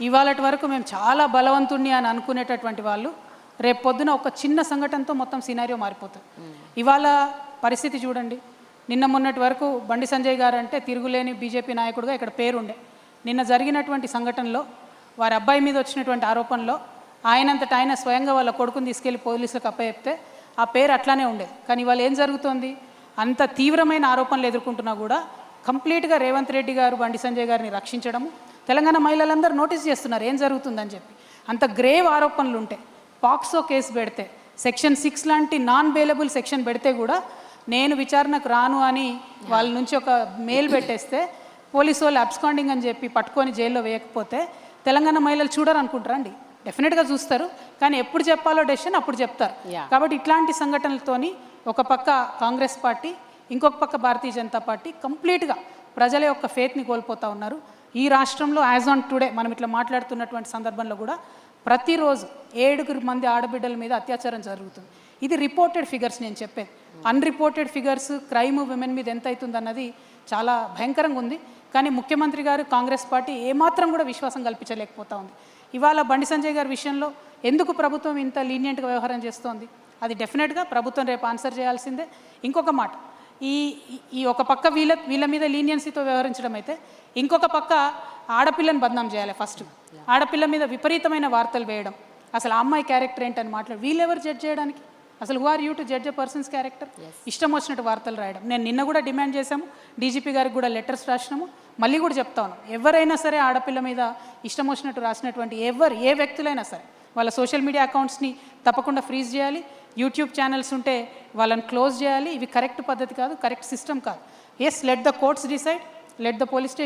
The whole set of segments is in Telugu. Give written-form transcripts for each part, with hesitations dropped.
ఇవాళటి వరకు మేము చాలా బలవంతుణ్ణి అని అనుకునేటటువంటి వాళ్ళు రేపు పొద్దున ఒక చిన్న సంఘటనతో మొత్తం సినారియో మారిపోతుంది. ఇవాళ పరిస్థితి చూడండి. నిన్న మొన్నటి వరకు బండి సంజయ్ గారు అంటే తిరుగులేని బీజేపీ నాయకుడిగా ఇక్కడ పేరుండే. నిన్న జరిగినటువంటి సంఘటనలో వారి అబ్బాయి మీద వచ్చినటువంటి ఆరోపణలో ఆయనంతట ఆయన స్వయంగా వాళ్ళ కొడుకుని తీసుకెళ్లి పోలీసులకు అప్పచెప్తే ఆ పేరు అట్లానే ఉండేది. కానీ ఇవాళ ఏం జరుగుతోంది? అంత తీవ్రమైన ఆరోపణలు ఎదుర్కొంటున్నా కూడా కంప్లీట్గా రేవంత్ రెడ్డి గారు బండి సంజయ్ గారిని రక్షించడము, తెలంగాణ మహిళలందరూ నోటీస్ చేస్తున్నారు ఏం జరుగుతుందని చెప్పి. అంత గ్రేవ్ ఆరోపణలు ఉంటాయి. పాక్సో కేసు పెడితే సెక్షన్ 6 లాంటి నాన్ బెయిలబుల్ సెక్షన్ పెడితే కూడా నేను విచారణకు రాను అని వాళ్ళ నుంచి ఒక మెయిల్ పెట్టేస్తే పోలీసు వాళ్ళు అబ్స్కాండింగ్ అని చెప్పి పట్టుకొని జైల్లో వేయకపోతే తెలంగాణ మహిళలు చూడరు అనుకుంటారా అండి? డెఫినెట్గా చూస్తారు. కానీ ఎప్పుడు చెప్పాలో డెసిషన్ అప్పుడు చెప్తారు. కాబట్టి ఇట్లాంటి సంఘటనలతోని ఒక పక్క కాంగ్రెస్ పార్టీ, ఇంకొక పక్క భారతీయ జనతా పార్టీ కంప్లీట్గా ప్రజల యొక్క ఫేత్ని కోల్పోతూ ఉన్నారు. ఈ రాష్ట్రంలో యాజ్ ఆన్ టుడే మనం ఇట్లా మాట్లాడుతున్నటువంటి సందర్భంలో కూడా ప్రతిరోజు 7 మంది ఆడబిడ్డల మీద అత్యాచారం జరుగుతుంది. ఇది రిపోర్టెడ్ ఫిగర్స్ నేను చెప్పేది. అన్రిపోర్టెడ్ ఫిగర్స్ క్రైమ్ విమెన్ మీద ఎంత అవుతుంది అన్నది చాలా భయంకరంగా ఉంది. కానీ ముఖ్యమంత్రి గారు కాంగ్రెస్ పార్టీ ఏమాత్రం కూడా విశ్వాసం కల్పించలేకపోతా ఉంది. ఇవాళ బండి సంజయ్ గారి విషయంలో ఎందుకు ప్రభుత్వం ఇంత లీనియంట్గా వ్యవహారం చేస్తోంది? అది డెఫినెట్గా ప్రభుత్వం రేపు ఆన్సర్ చేయాల్సిందే. ఇంకొక మాట, ఈ ఒక పక్క వీళ్ళ మీద లీనియన్సీతో వ్యవహరించడం అయితే, ఇంకొక పక్క ఆడపిల్లని బదనాం చేయాలి. ఫస్ట్ ఆడపిల్ల మీద విపరీతమైన వార్తలు వేయడం, అసలు ఆ అమ్మాయి క్యారెక్టర్ ఏంటని మాట్లాడు. వీళ్ళెవరు జడ్జ్ చేయడానికి? అసలు who are you to judge a person's character? ఇష్టం వచ్చినట్టు వార్తలు రాయడం. నేను నిన్న కూడా డిమాండ్ చేశాము, డీజీపీ గారికి కూడా లెటర్స్ రాసినాము. మళ్ళీ కూడా చెప్తా ఉన్నాం, ఎవరైనా సరే ఆడపిల్ల మీద ఇష్టం వచ్చినట్టు రాసినటువంటి ఏ వ్యక్తులైనా సరే వాళ్ళ సోషల్ మీడియా అకౌంట్స్ని తప్పకుండా ఫ్రీజ్ చేయాలి. యూట్యూబ్ ఛానల్స్ ఉంటే వాళ్ళని క్లోజ్ చేయాలి. ఇవి కరెక్ట్ పద్ధతి కాదు, కరెక్ట్ సిస్టమ్ కాదు. Yes, let the courts decide, let the police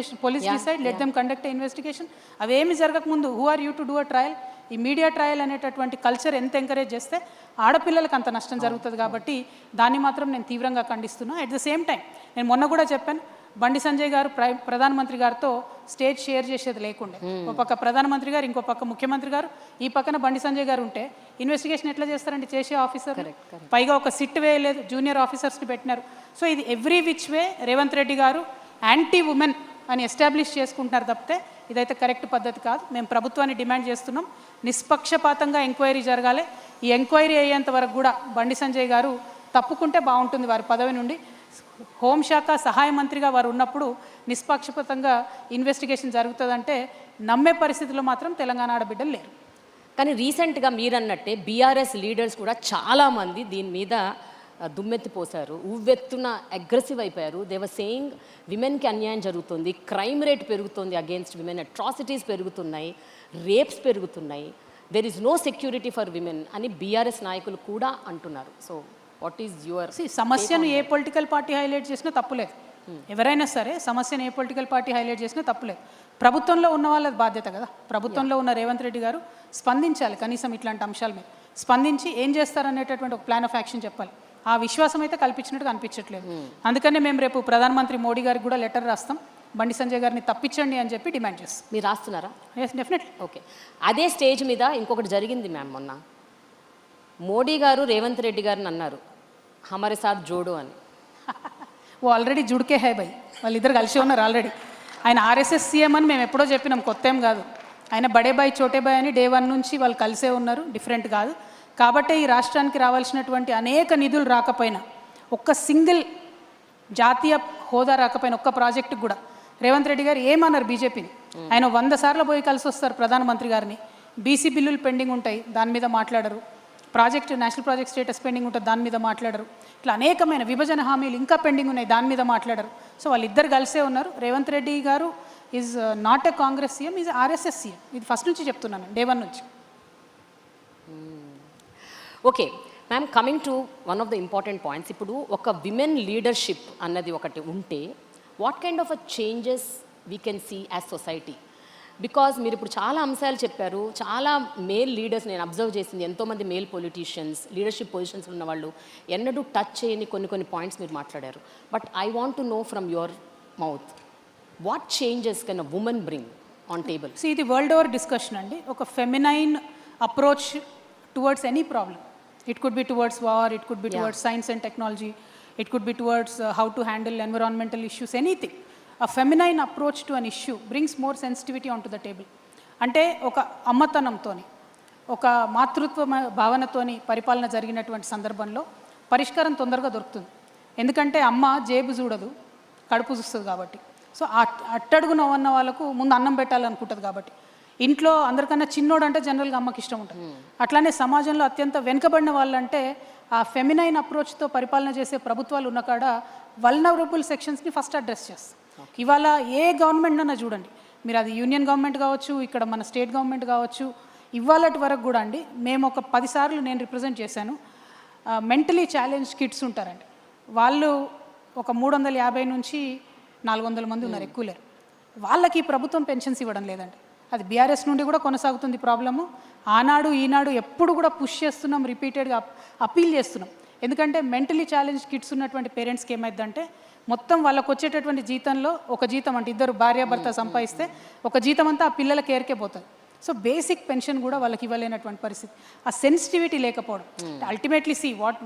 decide, let them conduct investigation. అవేమి జరగకముందు who are you to do a trial? ఈ మీడియా ట్రయల్ అనేటటువంటి కల్చర్ ఎంత ఎంకరేజ్ చేస్తే ఆడపిల్లలకు అంత నష్టం జరుగుతుంది. కాబట్టి దాన్ని మాత్రం నేను తీవ్రంగా ఖండిస్తున్నాను. అట్ ద సేమ్ టైం నేను మొన్న కూడా చెప్పాను, బండి సంజయ్ గారు ప్రధానమంత్రి గారితో స్టేజ్ షేర్ చేసేది లేకుండే. ఒక పక్క ప్రధానమంత్రి గారు, ఇంకో పక్క ముఖ్యమంత్రి గారు, ఈ పక్కన బండి సంజయ్ గారు ఉంటే ఇన్వెస్టిగేషన్ ఎట్లా చేస్తారండి చేసే ఆఫీసర్? పైగా ఒక సిట్ వేయలేదు, జూనియర్ ఆఫీసర్స్ని పెట్టినారు. సో ఇది every which way Revanth Reddy గారు యాంటీ ఉమెన్ అని ఎస్టాబ్లిష్ చేసుకుంటున్నారు తప్పితే ఇదైతే కరెక్ట్ పద్ధతి కాదు. మేము ప్రభుత్వాన్ని డిమాండ్ చేస్తున్నాం, నిష్పక్షపాతంగా ఎంక్వైరీ జరగాలి. ఈ ఎంక్వైరీ అయ్యేంత వరకు కూడా బండి సంజయ్ గారు తప్పుకుంటే బాగుంటుంది వారి పదవి నుండి. హోంశాఖ సహాయ మంత్రిగా వారు ఉన్నప్పుడు నిష్పక్షపాతంగా ఇన్వెస్టిగేషన్ జరుగుతుందంటే నమ్మే పరిస్థితిలో మాత్రం తెలంగాణ ఆడబిడ్డలు లేరు. కానీ రీసెంట్గా మీరన్నట్టే బీఆర్ఎస్ లీడర్స్ కూడా చాలామంది దీని మీద దుమ్మెత్తిపోశారు, ఉవ్వెత్తున అగ్రెసివ్ అయిపోయారు. దేవర్ సేయింగ్ విమెన్కి అన్యాయం జరుగుతుంది, క్రైమ్ రేట్ పెరుగుతుంది అగేన్స్ట్ విమెన్, అట్రాసిటీస్ పెరుగుతున్నాయి, రేప్స్ పెరుగుతున్నాయి, there is no security for women అని బీఆర్ఎస్ నాయకులు కూడా అంటున్నారు. So what is your? సమస్యను ఏ పొలిటికల్ పార్టీ హైలైట్ చేసినా తప్పులేదు. ఎవరైనా సరే సమస్యను ఏ పొలిటికల్ పార్టీ హైలైట్ చేసినా తప్పులేదు. ప్రభుత్వంలో ఉన్న వాళ్ళ బాధ్యత కదా. ప్రభుత్వంలో ఉన్న రేవంత్ రెడ్డి గారు స్పందించాలి, కనీసం ఇట్లాంటి అంశాల మీద స్పందించి ఏం చేస్తారనేటటువంటి ఒక ప్లాన్ ఆఫ్ యాక్షన్ చెప్పాలి. ఆ విశ్వాసం అయితే కల్పించినట్టు కనిపించట్లేదు. అందుకనే మేము రేపు ప్రధానమంత్రి మోడీ గారికి కూడా లెటర్ రాస్తాం, బండి సంజయ్ గారిని తప్పించండి అని చెప్పి డిమాండ్ చేస్తాం. మీరు రాస్తున్నారా? Yes, definitely. ఓకే. అదే స్టేజ్ మీద ఇంకొకటి జరిగింది మ్యామ్. మొన్న మోడీ గారు రేవంత్ రెడ్డి గారిని అన్నారు హమారే సాత్ జోడో అని. ఓ ఆల్రెడీ జుడికే హై భయ్, వాళ్ళిద్దరు కలిసి ఉన్నారు ఆల్రెడీ. ఆయన ఆర్ఎస్ఎస్ సీఎం అని మేము ఎప్పుడో చెప్పినాం, కొత్త ఏం కాదు. ఆయన బడే బాయ్ చోటే బాయ్ అని డే 1 నుంచి వాళ్ళు కలిసే ఉన్నారు, డిఫరెంట్ కాదు. కాబట్టే ఈ రాష్ట్రానికి రావాల్సినటువంటి అనేక నిధులు రాకపోయినా, ఒక్క సింగిల్ జాతీయ హోదా రాకపోయినా, ఒక్క ప్రాజెక్టుకు కూడా రేవంత్ రెడ్డి గారు ఏమన్నారు బీజేపీని? ఆయన 100 సార్లు పోయి కలిసి వస్తారు ప్రధానమంత్రి గారిని. బీసీ బిల్లులు పెండింగ్ ఉంటాయి, దాని మీద మాట్లాడరు. నేషనల్ ప్రాజెక్ట్ స్టేటస్ పెండింగ్ ఉంటుంది, దాని మీద మాట్లాడరు. ఇట్లా అనేకమైన విభజన హామీలు ఇంకా పెండింగ్ ఉన్నాయి, దాని మీద మాట్లాడరు. సో వాళ్ళిద్దరు కలిసే ఉన్నారు. Revanth Reddy garu is not a Congress CM, is RSS CM. ఇది ఫస్ట్ నుంచి చెప్తున్నాను, డే 1 నుంచి. Okay ma'am, coming to one of the important points. ఇప్పుడు ఒక విమెన్ లీడర్షిప్ అన్నది ఒకటి ఉంటే what kind of uh changes we can see as society? Because మీరు ఇప్పుడు చాలా అంశాలు చెప్పారు, చాలా మేల్ లీడర్స్ నేను అబ్జర్వ్ చేసింది, ఎంతోమంది మేల్ పొలిటీషియన్స్ లీడర్షిప్ పొజిషన్స్ ఉన్న వాళ్ళు ఎన్నడూ టచ్ చేయని కొన్ని పాయింట్స్ మీరు మాట్లాడారు. But I want to know from your mouth what changes can a women bring on table? ఇది వరల్డ్ ఓవర్ డిస్కషన్ అండి. ఒక feminine approach towards any problem. It could be towards war, it could be towards science and technology, it could be towards how to handle environmental issues, anything. A feminine approach to an issue brings more sensitivity onto the table. అంటే ఒక అమ్మతనంతోని, ఒక మాతృత్వ భావనతోని పరిపాలన జరిగినటువంటి సందర్భంలో పరిష్కారం తొందరగా దొరుకుతుంది. ఎందుకంటే అమ్మ జేబు చూడదు, కడుపు చూస్తుంది కాబట్టి. సో అట్టడుగున ఉన్న వాళ్ళకు ముందు అన్నం పెట్టాలనుకుంటుంది కాబట్టి. ఇంట్లో అందరికన్నా చిన్నోడు అంటే జనరల్గా అమ్మకి ఇష్టం ఉంటుంది. అట్లానే సమాజంలో అత్యంత వెనుకబడిన వాళ్ళంటే ఆ ఫెమినైన్ అప్రోచ్తో పరిపాలన చేసే ప్రభుత్వాలు ఉన్న కాడ వల్నరబుల్ సెక్షన్స్ని ఫస్ట్ అడ్రస్ చేస్తారు. ఇవాళ ఏ గవర్నమెంట్ అన్నా చూడండి, మీరు అది యూనియన్ గవర్నమెంట్ కావచ్చు, ఇక్కడ మన స్టేట్ గవర్నమెంట్ కావచ్చు, ఇవాళటి వరకు కూడా అండి, మేము ఒక 10 సార్లు నేను రిప్రజెంట్ చేశాను. మెంటలీ ఛాలెంజ్ కిడ్స్ ఉంటారండి, వాళ్ళు ఒక 350 నుంచి 400 మంది ఉన్నారు, ఎక్కువ లేరు. వాళ్ళకి ఈ ప్రభుత్వం పెన్షన్స్ ఇవ్వడం లేదండి. అది బీఆర్ఎస్ నుండి కూడా కొనసాగుతుంది ప్రాబ్లము. ఆనాడు ఈనాడు ఎప్పుడు కూడా పుష్ చేస్తున్నాం, రిపీటెడ్గా అప్పీల్ చేస్తున్నాం. ఎందుకంటే మెంటలీ ఛాలెంజ్ కిడ్స్ ఉన్నటువంటి పేరెంట్స్కి ఏమైందంటే మొత్తం వాళ్ళకు వచ్చేటటువంటి జీతంలో ఒక జీతం అంటే ఇద్దరు భార్యాభర్త సంపాదిస్తే ఒక జీతం అంతా ఆ పిల్లల కేర్కే పోతుంది. సో బేసిక్ పెన్షన్ కూడా వాళ్ళకి ఇవ్వలేనటువంటి పరిస్థితి. ఆ సెన్సిటివిటీ లేకపోవడం. Ultimately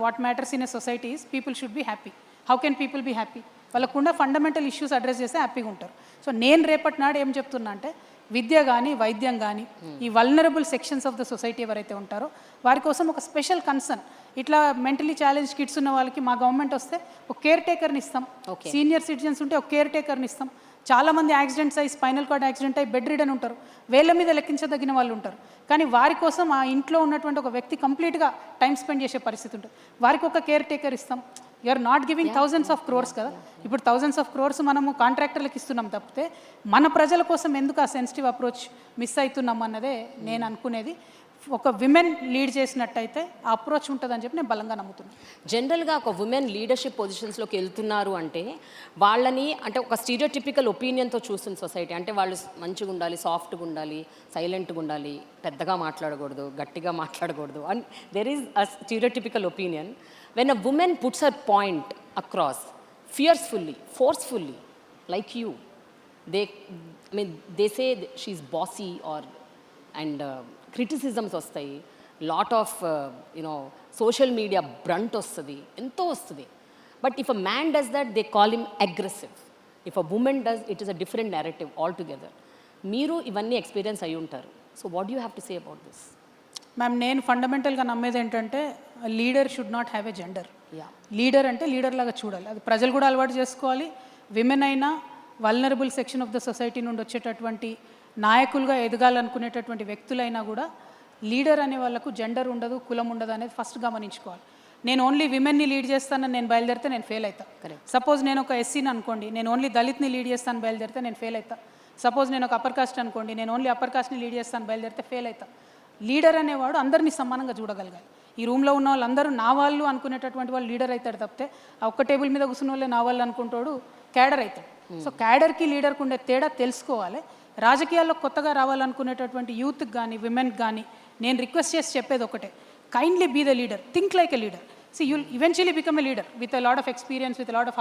what matters in a society is people should be happy. How can people be happy? వాళ్ళకుండా ఫండమెంటల్ ఇష్యూస్ అడ్రస్ చేస్తే హ్యాపీగా ఉంటారు. సో నేను రేపటి నాడు ఏం చెప్తున్నా అంటే విద్య కానీ వైద్యం కానీ ఈ vulnerable sections of the society ఎవరైతే ఉంటారో వారి కోసం ఒక స్పెషల్ కన్సర్న్. ఇట్లా మెంటలీ ఛాలెంజ్ కిడ్స్ ఉన్న వాళ్ళకి మా గవర్నమెంట్ వస్తే ఒక కేర్ టేకర్ని ఇస్తాం. సీనియర్ సిటిజన్స్ ఉంటే ఒక కేర్ టేకర్ని ఇస్తాం. చాలామంది యాక్సిడెంట్స్ అయ్యి స్పైనల్ కార్డ్ యాక్సిడెంట్ అయ్యి బెడ్ రిడన్ ఉంటారు, వేళ్ళ మీద లెక్కించదగిన వాళ్ళు ఉంటారు. కానీ వారి కోసం ఆ ఇంట్లో ఉన్నటువంటి ఒక వ్యక్తి కంప్లీట్గా టైం స్పెండ్ చేసే పరిస్థితి ఉంటుంది. వారికి ఒక కేర్ టేకర్ ఇస్తాం. You are not giving thousands of crores కదా. ఇప్పుడు థౌజండ్స్ ఆఫ్ క్రోర్స్ మనము కాంట్రాక్టర్లకు ఇస్తున్నాం తప్పితే మన ప్రజల కోసం ఎందుకు ఆ సెన్సిటివ్ అప్రోచ్ మిస్ అవుతున్నాం అన్నదే నేను అనుకునేది. ఒక విమెన్ లీడ్ చేసినట్టయితే ఆ అప్రోచ్ ఉంటుందని చెప్పి నేను బలంగా నమ్ముతున్నాను. జనరల్గా ఒక ఉమెన్ లీడర్షిప్ పొజిషన్స్లోకి వెళ్తున్నారు అంటే వాళ్ళని అంటే ఒక స్టీరియోటిపికల్ ఒపీనియన్తో చూస్తుంది సొసైటీ. అంటే వాళ్ళు మంచిగా ఉండాలి, సాఫ్ట్గా ఉండాలి, సైలెంట్గా ఉండాలి, పెద్దగా మాట్లాడకూడదు, గట్టిగా మాట్లాడకూడదు. And there is a stereotypical opinion. When a woman puts her point across fearfully, forcefully, like you, they say she is bossy or and criticisms వస్తాయి, lot of social media brunt వస్తుంది, ఎంతో వస్తుంది. But if a man does that they call him aggressive. If a woman does it is a different narrative altogether. మీరు ఇవన్నీ ఎక్స్పీరియన్స్ అయి ఉంటారు. So what you have to say about this? Ma'am, నేను ఫండమెంటల్గా నమ్మేది ఏంటంటే leader should not have a gender. Leader అంటే లీడర్ లాగా చూడాలి. అది ప్రజలు కూడా అలవాటు చేసుకోవాలి. విమెన్ అయినా vulnerable section of the society నుండి వచ్చేటటువంటి నాయకులుగా ఎదగాలనుకునేటటువంటి వ్యక్తులైనా కూడా లీడర్ అనే వాళ్ళకు జెండర్ ఉండదు, కులం ఉండదు అనేది ఫస్ట్ గమనించుకోవాలి. నేను ఓన్లీ విమెన్ని లీడ్ చేస్తానని నేను బయలుదేరితే నేను ఫెయిల్ అవుతా. సపోజ్ నేను ఒక ఎస్సీని అనుకోండి, నేను ఓన్లీ దళిత్ని లీడ్ చేస్తాను బయలుదేరితే నేను ఫెయిల్ అవుతా. సపోజ్ నేను ఒక అప్పర్ కాస్ట్ అనుకోండి, నేను ఓన్లీ అప్పర్ కాస్ట్ని లీడ్ చేస్తాను బయలుదేరితే ఫెయిల్ అవుతా. లీడర్ అనేవాడు అందరినీ సమానంగా చూడగలగాలి. ఈ రూమ్లో ఉన్న వాళ్ళందరూ నా వాళ్ళు అనుకునేటటువంటి వాళ్ళు లీడర్ అవుతాడు తప్పితే ఆ ఒక్క టేబుల్ మీద కూర్చున్న వాళ్ళే నా వాళ్ళు అనుకుంటాడు క్యాడర్ అవుతాడు. సో క్యాడర్కి లీడర్కి ఉండే తేడా తెలుసుకోవాలి. రాజకీయాల్లో కొత్తగా రావాలనుకునేటటువంటి యూత్కి కానీ విమెన్కి కానీ నేను రిక్వెస్ట్ చేసి చెప్పేది ఒకటే, kindly be the leader, think like a leader. See you'll eventually become a leader with a lot of experience, with a lot of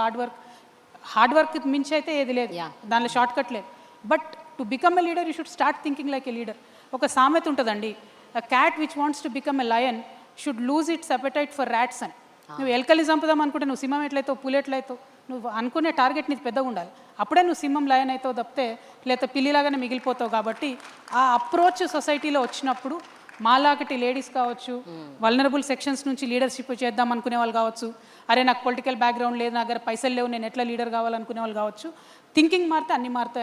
hard work మించి అయితే ఏది లేదు, దానిలో షార్ట్ కట్ లేదు. But to become a leader you should start thinking like a leader. ఒక సామెత ఉంటుందండి, a cat which wants to become a lion should lose its appetite for rats అని. నువ్వు ఎలకల్ని చంపుదాం అనుకుంటే నువ్వు సింహం ఎట్లయితావు, పులి ఎట్లయితావు, నువ్వు అనుకునే టార్గెట్ నీది పెద్దగా ఉండాలి. అప్పుడే నువ్వు సింహం లయన్ అవుతావు తప్పితే లేకపోతే పిల్లిలాగానే మిగిలిపోతావు. కాబట్టి ఆ అప్రోచ్ సొసైటీలో వచ్చినప్పుడు మాలాగటి లేడీస్ కావచ్చు, వల్నరబుల్ సెక్షన్స్ నుంచి లీడర్షిప్ చేద్దాం అనుకునే వాళ్ళు కావచ్చు, అరే నాకు పొలిటికల్ బ్యాక్గ్రౌండ్ లేదు, నా దగ్గర పైసలు లేవు, నేను ఎట్లా లీడర్ కావాలనుకునే వాళ్ళు కావచ్చు, థింకింగ్ మారితే అన్ని మారుతాయి.